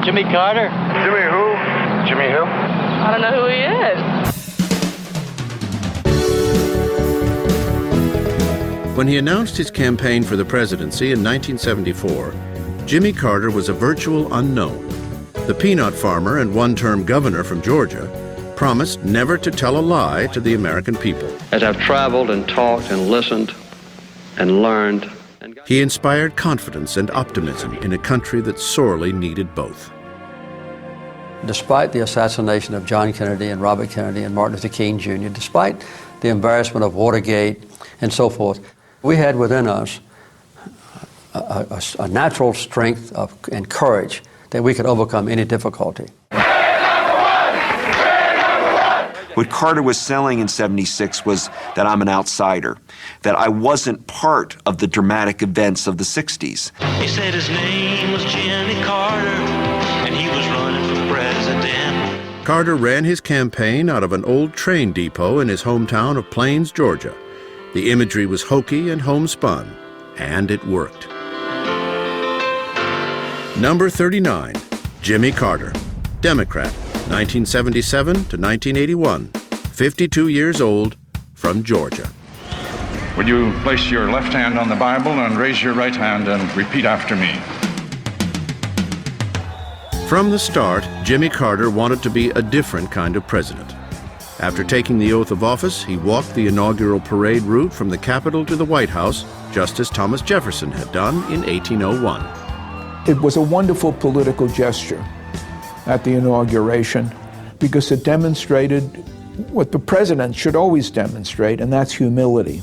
Jimmy Carter. Jimmy who? Jimmy who? I don't know who he is. When he announced his campaign for the presidency in 1974, Jimmy Carter was a virtual unknown. The peanut farmer and one-term governor from Georgia promised never to tell a lie to the American people. As I've traveled and talked and listened and learned, he inspired confidence and optimism in a country that sorely needed both. Despite the assassination of John Kennedy and Robert Kennedy and Martin Luther King Jr., despite the embarrassment of Watergate and so forth, we had within us a natural strength and courage that we could overcome any difficulty. What Carter was selling in '76 was that I'm an outsider, that I wasn't part of the dramatic events of the '60s. He said his name was Jimmy Carter, and he was running for president. Carter ran his campaign out of an old train depot in his hometown of Plains, Georgia. The imagery was hokey and homespun, and it worked. Number 39, Jimmy Carter, Democrat, 1977 to 1981, 52 years old, from Georgia. Would you place your left hand on the Bible and raise your right hand and repeat after me? From the start, Jimmy Carter wanted to be a different kind of president. After taking the oath of office, he walked the inaugural parade route from the Capitol to the White House, just as Thomas Jefferson had done in 1801. It was a wonderful political gesture at the inauguration because it demonstrated what the president should always demonstrate, and that's humility.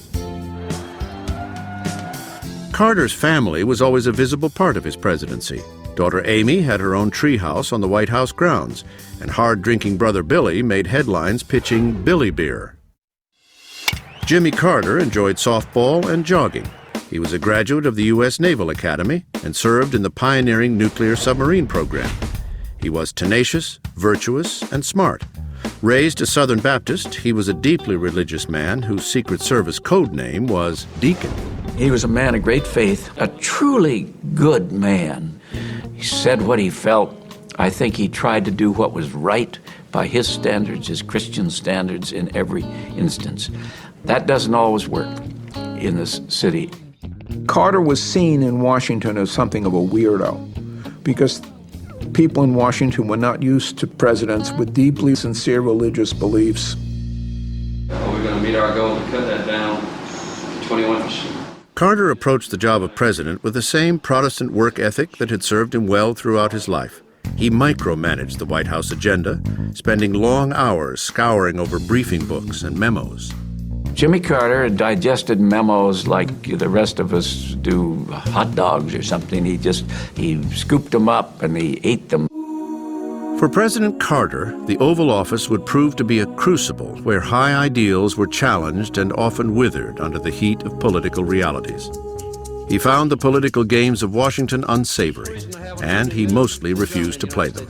Carter's family was always a visible part of his presidency. Daughter Amy had her own treehouse on the White House grounds, and hard-drinking brother Billy made headlines pitching Billy beer. Jimmy Carter enjoyed softball and jogging. He was a graduate of the U.S. Naval Academy and served in the pioneering nuclear submarine program. He was tenacious, virtuous, and smart. Raised a Southern Baptist, he was a deeply religious man whose Secret Service code name was Deacon. He was a man of great faith, a truly good man. He said what he felt. I think he tried to do what was right by his standards, his Christian standards, in every instance. That doesn't always work in this city. Carter was seen in Washington as something of a weirdo because people in Washington were not used to presidents with deeply sincere religious beliefs. We're going to meet our goal to cut that down to 21%. Carter approached the job of president with the same Protestant work ethic that had served him well throughout his life. He micromanaged the White House agenda, spending long hours scouring over briefing books and memos. Jimmy Carter digested memos like the rest of us do hot dogs or something. He scooped them up and he ate them. For President Carter, the Oval Office would prove to be a crucible where high ideals were challenged and often withered under the heat of political realities. He found the political games of Washington unsavory, and he mostly refused to play them.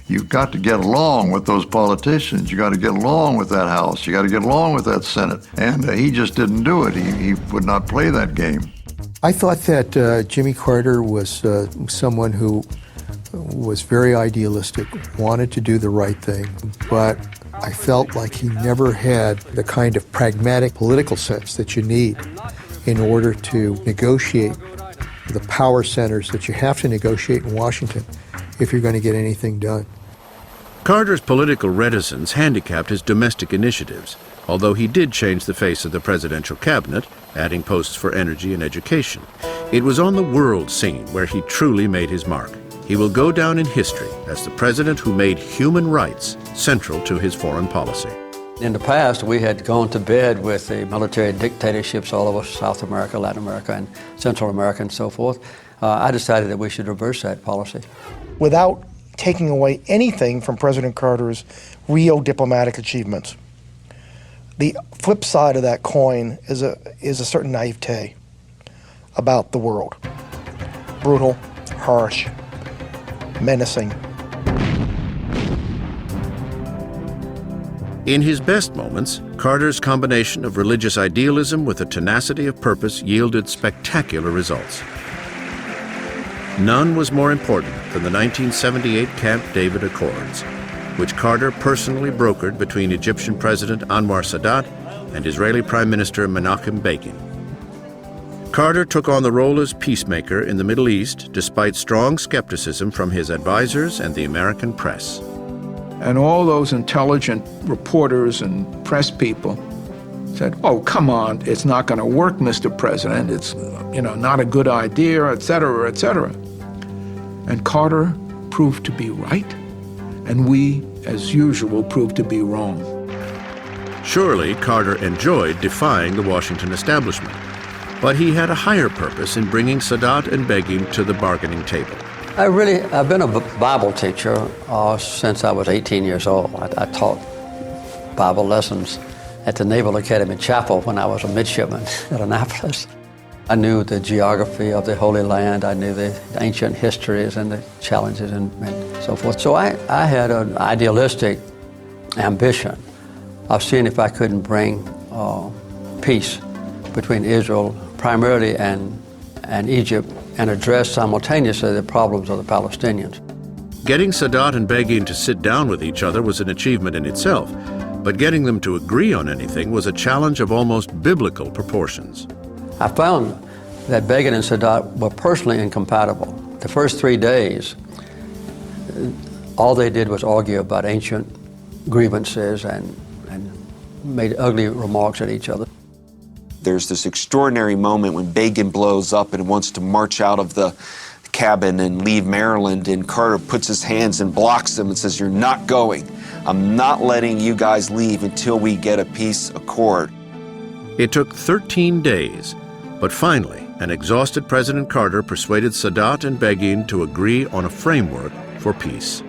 You've got to get along with those politicians. You got to get along with that House. You got to get along with that Senate. And he just didn't do it. He would not play that game. I thought that Jimmy Carter was someone who was very idealistic, wanted to do the right thing, but I felt like he never had the kind of pragmatic political sense that you need in order to negotiate the power centers that you have to negotiate in Washington if you're going to get anything done. Carter's political reticence handicapped his domestic initiatives, although he did change the face of the presidential cabinet, adding posts for energy and education. It was on the world scene where he truly made his mark. He will go down in history as the president who made human rights central to his foreign policy. In the past, we had gone to bed with the military dictatorships all over South America, Latin America, and Central America, and so forth. I decided that we should reverse that policy. Without taking away anything from President Carter's real diplomatic achievements, the flip side of that coin is a certain naivete about the world. Brutal, harsh, menacing. In his best moments, Carter's combination of religious idealism with a tenacity of purpose yielded spectacular results. None was more important than the 1978 Camp David Accords, which Carter personally brokered between Egyptian President Anwar Sadat and Israeli Prime Minister Menachem Begin. Carter took on the role as peacemaker in the Middle East despite strong skepticism from his advisors and the American press. And all those intelligent reporters and press people said, "Oh, come on, it's not going to work, Mr. President. It's, not a good idea, et cetera, et cetera." And Carter proved to be right, and we, as usual, proved to be wrong. Surely Carter enjoyed defying the Washington establishment, but he had a higher purpose in bringing Sadat and Begin to the bargaining table. I've been a Bible teacher since I was 18 years old. I taught Bible lessons at the Naval Academy Chapel when I was a midshipman at Annapolis. I knew the geography of the Holy Land. I knew the ancient histories and the challenges and so forth. So I had an idealistic ambition of seeing if I couldn't bring peace between Israel primarily and Egypt and address simultaneously the problems of the Palestinians. Getting Sadat and Begin to sit down with each other was an achievement in itself, but getting them to agree on anything was a challenge of almost biblical proportions. I found that Begin and Sadat were personally incompatible. The first 3 days, all they did was argue about ancient grievances and made ugly remarks at each other. There's this extraordinary moment when Begin blows up and wants to march out of the cabin and leave Maryland, and Carter puts his hands and blocks him and says, "You're not going. I'm not letting you guys leave until we get a peace accord." It took 13 days, but finally, an exhausted President Carter persuaded Sadat and Begin to agree on a framework for peace.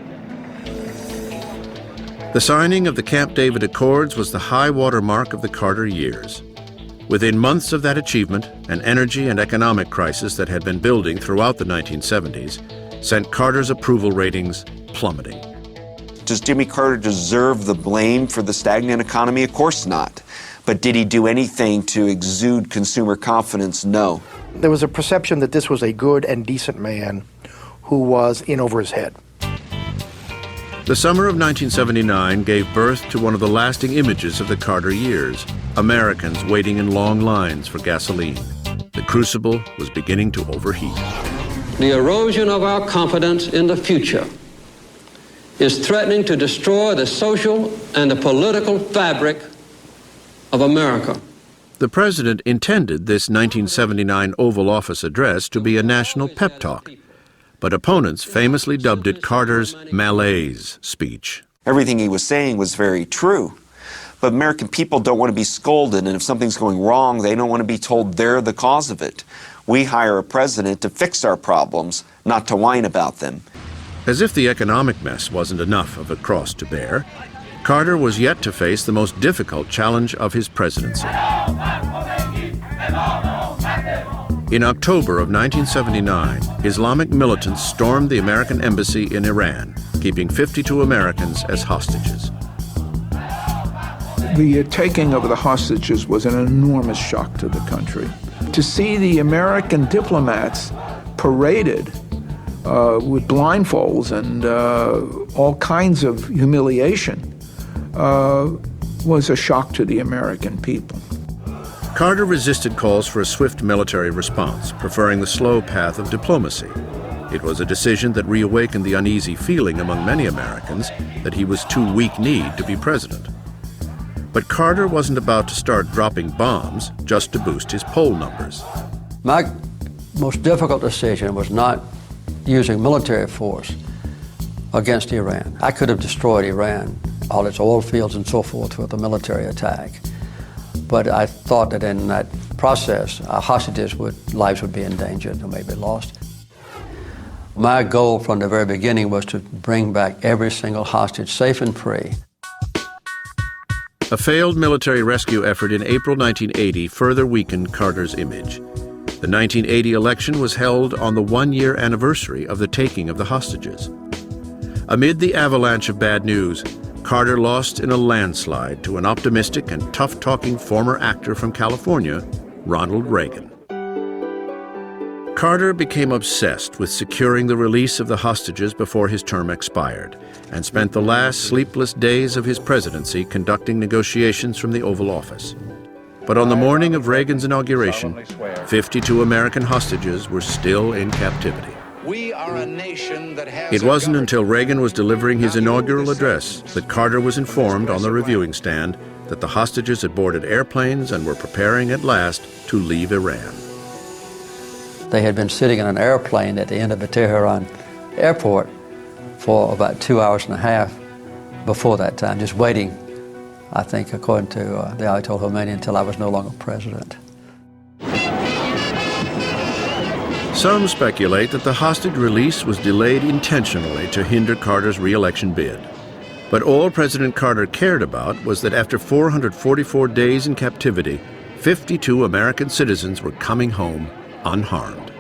The signing of the Camp David Accords was the high water mark of the Carter years. Within months of that achievement, an energy and economic crisis that had been building throughout the 1970s sent Carter's approval ratings plummeting. Does Jimmy Carter deserve the blame for the stagnant economy? Of course not. But did he do anything to exude consumer confidence? No. There was a perception that this was a good and decent man who was in over his head. The summer of 1979 gave birth to one of the lasting images of the Carter years, Americans waiting in long lines for gasoline. The crucible was beginning to overheat. The erosion of our confidence in the future is threatening to destroy the social and the political fabric of America. The president intended this 1979 Oval Office address to be a national pep talk, but opponents famously dubbed it Carter's malaise speech. Everything he was saying was very true. But American people don't want to be scolded, and if something's going wrong, they don't want to be told they're the cause of it. We hire a president to fix our problems, not to whine about them. As if the economic mess wasn't enough of a cross to bear, Carter was yet to face the most difficult challenge of his presidency. In October of 1979, Islamic militants stormed the American embassy in Iran, keeping 52 Americans as hostages. The taking of the hostages was an enormous shock to the country. To see the American diplomats paraded with blindfolds and all kinds of humiliation was a shock to the American people. Carter resisted calls for a swift military response, preferring the slow path of diplomacy. It was a decision that reawakened the uneasy feeling among many Americans that he was too weak-kneed to be president. But Carter wasn't about to start dropping bombs just to boost his poll numbers. My most difficult decision was not using military force against Iran. I could have destroyed Iran, all its oil fields and so forth, with a military attack. But I thought that in that process, our lives would be endangered or maybe lost. My goal from the very beginning was to bring back every single hostage safe and free. A failed military rescue effort in April 1980 further weakened Carter's image. The 1980 election was held on the one-year anniversary of the taking of the hostages. Amid the avalanche of bad news, Carter lost in a landslide to an optimistic and tough-talking former actor from California, Ronald Reagan. Carter became obsessed with securing the release of the hostages before his term expired, and spent the last sleepless days of his presidency conducting negotiations from the Oval Office. But on the morning of Reagan's inauguration, 52 American hostages were still in captivity. We are a nation that has It wasn't until Reagan was delivering his inaugural address that Carter was informed on the reviewing stand that the hostages had boarded airplanes and were preparing at last to leave Iran. They had been sitting in an airplane at the end of the Tehran airport for about 2 hours and a half before that time, just waiting, I think, according to the Ayatollah Khomeini, until I was no longer president. Some speculate that the hostage release was delayed intentionally to hinder Carter's re-election bid. But all President Carter cared about was that after 444 days in captivity, 52 American citizens were coming home unharmed.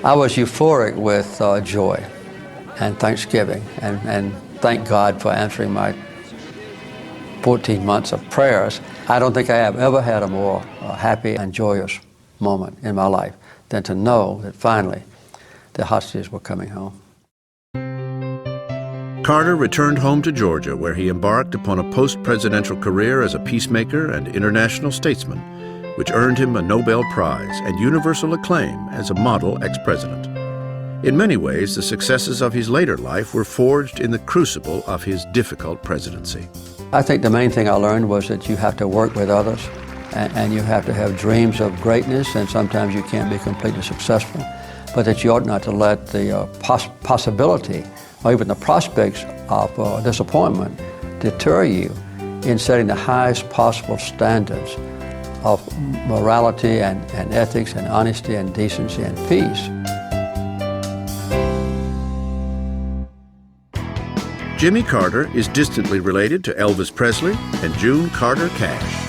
I was euphoric with joy and thanksgiving, and thank God for answering my 14 months of prayers. I don't think I have ever had a more happy and joyous moment in my life than to know that finally the hostages were coming home. Carter returned home to Georgia, where he embarked upon a post-presidential career as a peacemaker and international statesman, which earned him a Nobel Prize and universal acclaim as a model ex-president. In many ways, the successes of his later life were forged in the crucible of his difficult presidency. I think the main thing I learned was that you have to work with others, and you have to have dreams of greatness, and sometimes you can't be completely successful, but that you ought not to let the possibility or even the prospects of disappointment deter you in setting the highest possible standards of morality and ethics and honesty and decency and peace. Jimmy Carter is distantly related to Elvis Presley and June Carter Cash.